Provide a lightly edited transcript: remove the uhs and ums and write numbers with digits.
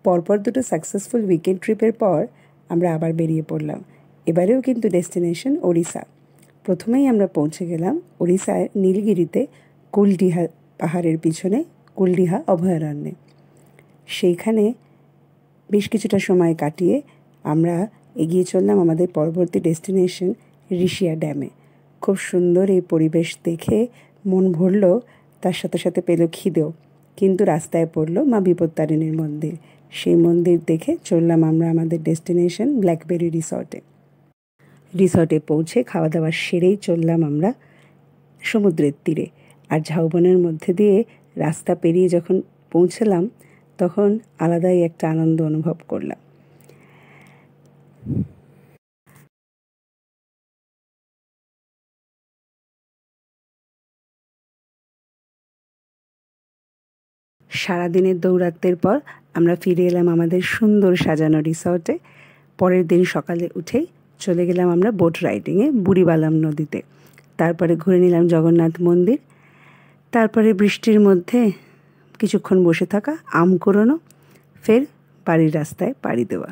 পরপর দুটো successful weekend ট্রিপের পর আমরা আবার বেরিয়ে পড়লাম। এবারেও কিন্তু ডেস্টিনেশন ওড়িশা। প্রথমেই আমরা পৌঁছে গেলাম ওড়িশার নীলগিরিতে কুলডিহা পাহাড়ের পিছনে কুলডিহা অভয়ারণ্যে। সেইখানে বেশ কিছুটা সময় কাটিয়ে আমরা এগিয়ে চললাম আমাদের পরবর্তী ডেস্টিনেশন ঋষিয়া ড্যামে। খুব সুন্দর এই পরিবেশ দেখে মন ভরল, তার সাথে সাথে পেল খিদেও। কিন্তু রাস্তায় পড়ল মা বিপত্তারিণীর মন্দির। সেই মন্দির দেখে চললাম আমরা আমাদের ডেস্টিনেশন ব্ল্যাকবেরি রিসর্টে। রিসর্টে পৌঁছে খাওয়া দাওয়া সেরেই চললাম আমরা সমুদ্রের তীরে। আর ঝাউবনের মধ্যে দিয়ে রাস্তা পেরিয়ে যখন পৌঁছলাম তখন আলাদাই একটা আনন্দ অনুভব করলাম। সারাদিনের দৌরাত্মের পর আমরা ফিরে এলাম আমাদের সুন্দর সাজানো রিসর্টে। পরের দিন সকালে উঠেই চলে গেলাম আমরা বোট রাইডিংয়ে বুড়িবালাম নদীতে। তারপরে ঘুরে নিলাম জগন্নাথ মন্দির। তারপরে বৃষ্টির মধ্যে কিছুক্ষণ বসে থাকা, আম কুড়োনো, ফের বাড়ির রাস্তায় পাড়ি দেওয়া।